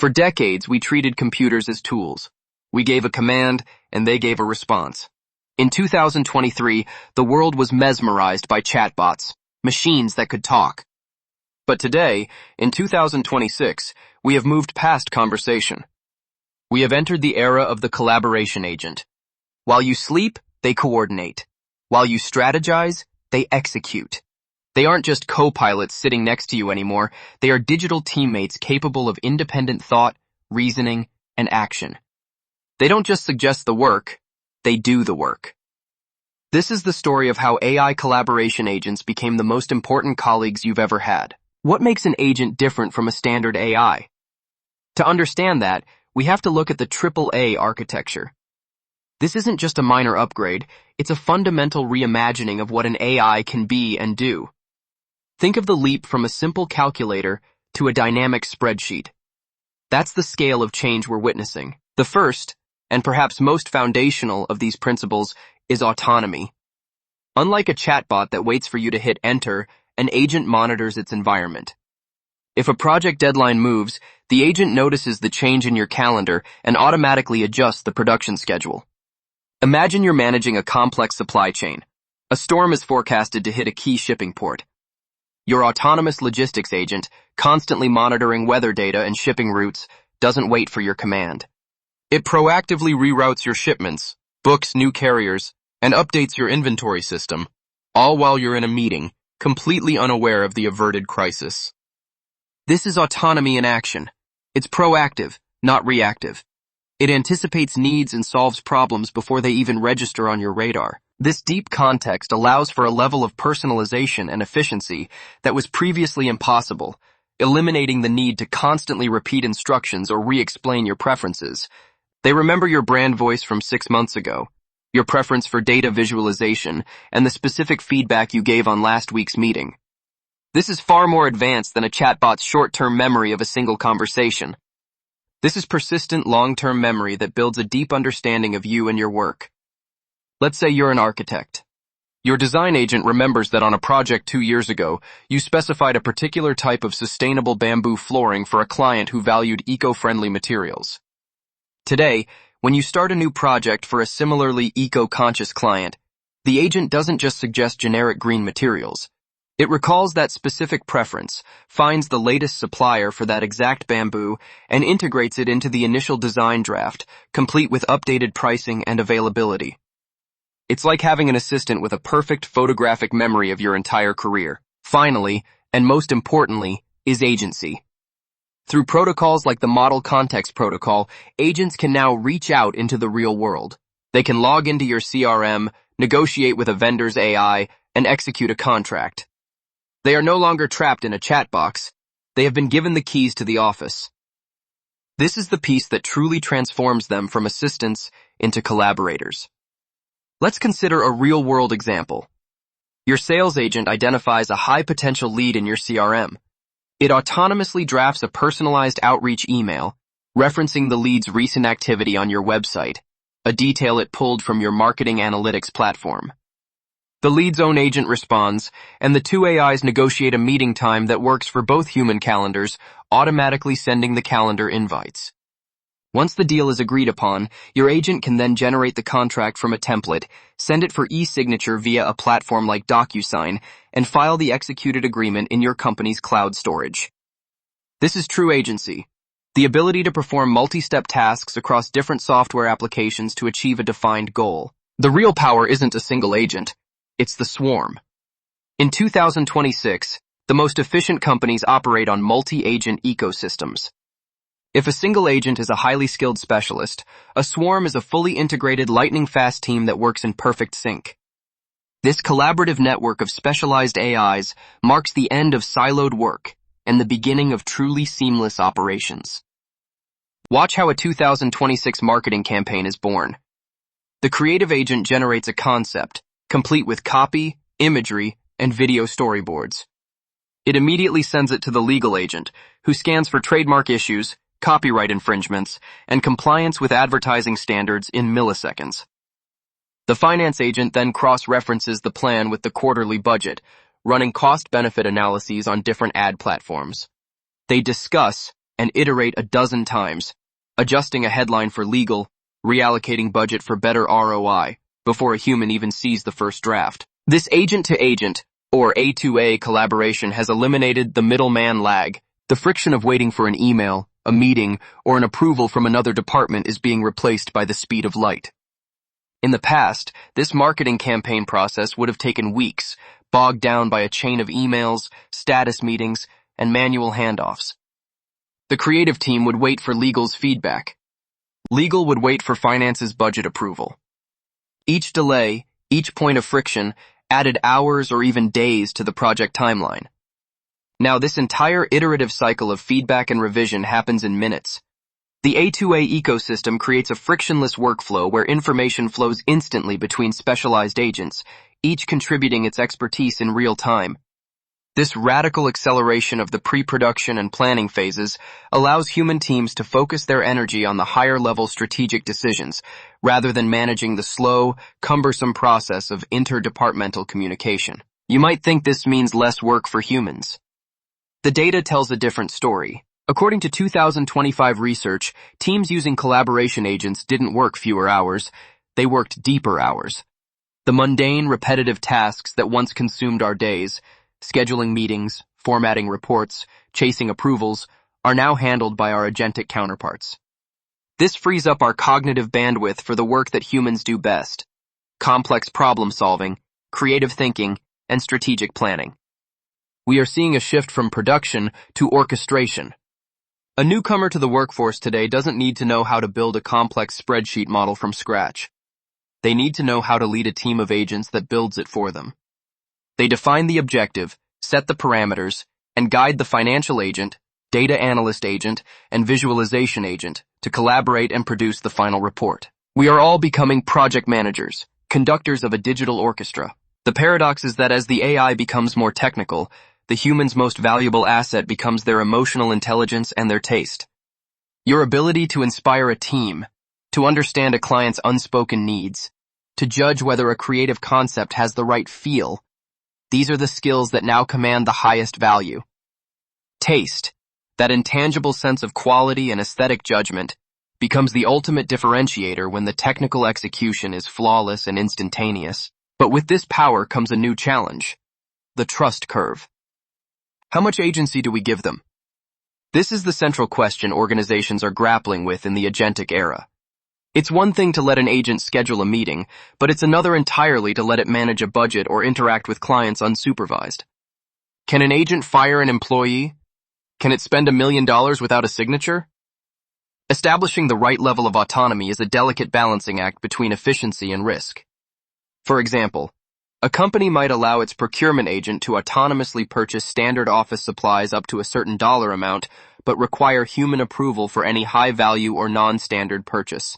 For decades, we treated computers as tools. We gave a command, and they gave a response. In 2023, the world was mesmerized by chatbots, machines that could talk. But today, in 2026, we have moved past conversation. We have entered the era of the collaboration agent. While you sleep, they coordinate. While you strategize, they execute. They aren't just co-pilots sitting next to you anymore, they are digital teammates capable of independent thought, reasoning, and action. They don't just suggest the work, they do the work. This is the story of how AI collaboration agents became the most important colleagues you've ever had. What makes an agent different from a standard AI? To understand that, we have to look at the AAA architecture. This isn't just a minor upgrade, it's a fundamental reimagining of what an AI can be and do. Think of the leap from a simple calculator to a dynamic spreadsheet. That's the scale of change we're witnessing. The first, and perhaps most foundational of these principles, is autonomy. Unlike a chatbot that waits for you to hit enter, an agent monitors its environment. If a project deadline moves, the agent notices the change in your calendar and automatically adjusts the production schedule. Imagine you're managing a complex supply chain. A storm is forecasted to hit a key shipping port. Your autonomous logistics agent, constantly monitoring weather data and shipping routes, doesn't wait for your command. It proactively reroutes your shipments, books new carriers, and updates your inventory system, all while you're in a meeting, completely unaware of the averted crisis. This is autonomy in action. It's proactive, not reactive. It anticipates needs and solves problems before they even register on your radar. This deep context allows for a level of personalization and efficiency that was previously impossible, eliminating the need to constantly repeat instructions or re-explain your preferences. They remember your brand voice from 6 months ago, your preference for data visualization, and the specific feedback you gave on last week's meeting. This is far more advanced than a chatbot's short-term memory of a single conversation. This is persistent long-term memory that builds a deep understanding of you and your work. Let's say you're an architect. Your design agent remembers that on a project 2 years ago, you specified a particular type of sustainable bamboo flooring for a client who valued eco-friendly materials. Today, when you start a new project for a similarly eco-conscious client, the agent doesn't just suggest generic green materials. It recalls that specific preference, finds the latest supplier for that exact bamboo, and integrates it into the initial design draft, complete with updated pricing and availability. It's like having an assistant with a perfect photographic memory of your entire career. Finally, and most importantly, is agency. Through protocols like the Model Context Protocol, agents can now reach out into the real world. They can log into your CRM, negotiate with a vendor's AI, and execute a contract. They are no longer trapped in a chat box. They have been given the keys to the office. This is the piece that truly transforms them from assistants into collaborators. Let's consider a real-world example. Your sales agent identifies a high-potential lead in your CRM. It autonomously drafts a personalized outreach email, referencing the lead's recent activity on your website, a detail it pulled from your marketing analytics platform. The lead's own agent responds, and the two AIs negotiate a meeting time that works for both human calendars, automatically sending the calendar invites. Once the deal is agreed upon, your agent can then generate the contract from a template, send it for e-signature via a platform like DocuSign, and file the executed agreement in your company's cloud storage. This is true agency, the ability to perform multi-step tasks across different software applications to achieve a defined goal. The real power isn't a single agent. It's the swarm. In 2026, the most efficient companies operate on multi-agent ecosystems. If a single agent is a highly skilled specialist, a swarm is a fully integrated lightning-fast team that works in perfect sync. This collaborative network of specialized AIs marks the end of siloed work and the beginning of truly seamless operations. Watch how a 2026 marketing campaign is born. The creative agent generates a concept, complete with copy, imagery, and video storyboards. It immediately sends it to the legal agent, who scans for trademark issues, copyright infringements, and compliance with advertising standards in milliseconds. The finance agent then cross-references the plan with the quarterly budget, running cost-benefit analyses on different ad platforms. They discuss and iterate a dozen times, adjusting a headline for legal, reallocating budget for better ROI, before a human even sees the first draft. This agent-to-agent, or A2A collaboration has eliminated the middleman lag. The friction of waiting for an email, a meeting, or an approval from another department is being replaced by the speed of light. In the past, this marketing campaign process would have taken weeks, bogged down by a chain of emails, status meetings, and manual handoffs. The creative team would wait for legal's feedback. Legal would wait for finance's budget approval. Each delay, each point of friction, added hours or even days to the project timeline. Now this entire iterative cycle of feedback and revision happens in minutes. The A2A ecosystem creates a frictionless workflow where information flows instantly between specialized agents, each contributing its expertise in real time. This radical acceleration of the pre-production and planning phases allows human teams to focus their energy on the higher-level strategic decisions, rather than managing the slow, cumbersome process of interdepartmental communication. You might think this means less work for humans. The data tells a different story. According to 2025 research, teams using collaboration agents didn't work fewer hours, they worked deeper hours. The mundane, repetitive tasks that once consumed our days, scheduling meetings, formatting reports, chasing approvals, are now handled by our agentic counterparts. This frees up our cognitive bandwidth for the work that humans do best: complex problem solving, creative thinking, and strategic planning. We are seeing a shift from production to orchestration. A newcomer to the workforce today doesn't need to know how to build a complex spreadsheet model from scratch. They need to know how to lead a team of agents that builds it for them. They define the objective, set the parameters, and guide the financial agent, data analyst agent, and visualization agent to collaborate and produce the final report. We are all becoming project managers, conductors of a digital orchestra. The paradox is that as the AI becomes more technical, the human's most valuable asset becomes their emotional intelligence and their taste. Your ability to inspire a team, to understand a client's unspoken needs, to judge whether a creative concept has the right feel, these are the skills that now command the highest value. Taste, that intangible sense of quality and aesthetic judgment, becomes the ultimate differentiator when the technical execution is flawless and instantaneous. But with this power comes a new challenge: the trust curve. How much agency do we give them? This is the central question organizations are grappling with in the agentic era. It's one thing to let an agent schedule a meeting, but it's another entirely to let it manage a budget or interact with clients unsupervised. Can an agent fire an employee? Can it spend $1 million without a signature? Establishing the right level of autonomy is a delicate balancing act between efficiency and risk. For example, a company might allow its procurement agent to autonomously purchase standard office supplies up to a certain dollar amount, but require human approval for any high-value or non-standard purchase.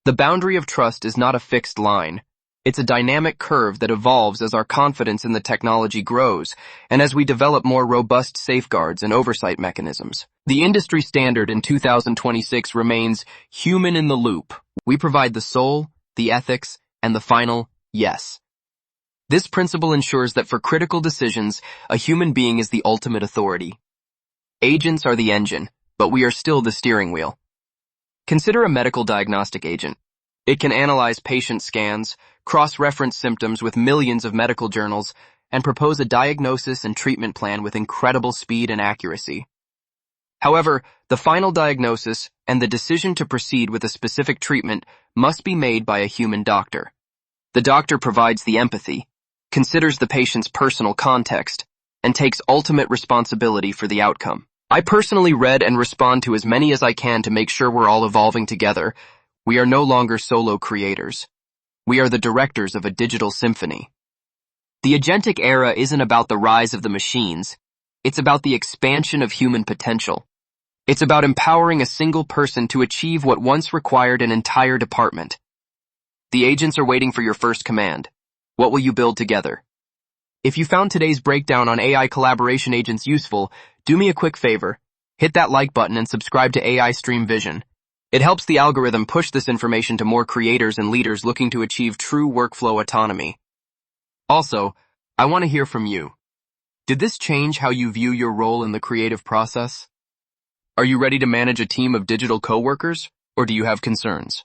The boundary of trust is not a fixed line. It's a dynamic curve that evolves as our confidence in the technology grows and as we develop more robust safeguards and oversight mechanisms. The industry standard in 2026 remains human in the loop. We provide the soul, the ethics, and the final yes. This principle ensures that for critical decisions, a human being is the ultimate authority. Agents are the engine, but we are still the steering wheel. Consider a medical diagnostic agent. It can analyze patient scans, cross-reference symptoms with millions of medical journals, and propose a diagnosis and treatment plan with incredible speed and accuracy. However, the final diagnosis and the decision to proceed with a specific treatment must be made by a human doctor. The doctor provides the empathy, considers the patient's personal context, and takes ultimate responsibility for the outcome. I personally read and respond to as many as I can to make sure we're all evolving together. We are no longer solo creators. We are the directors of a digital symphony. The agentic era isn't about the rise of the machines. It's about the expansion of human potential. It's about empowering a single person to achieve what once required an entire department. The agents are waiting for your first command. What will you build together? If you found today's breakdown on AI collaboration agents useful, do me a quick favor. Hit that like button and subscribe to AI Stream Vision. It helps the algorithm push this information to more creators and leaders looking to achieve true workflow autonomy. Also, I want to hear from you. Did this change how you view your role in the creative process? Are Are you ready to manage a team of digital coworkers, or do you have concerns?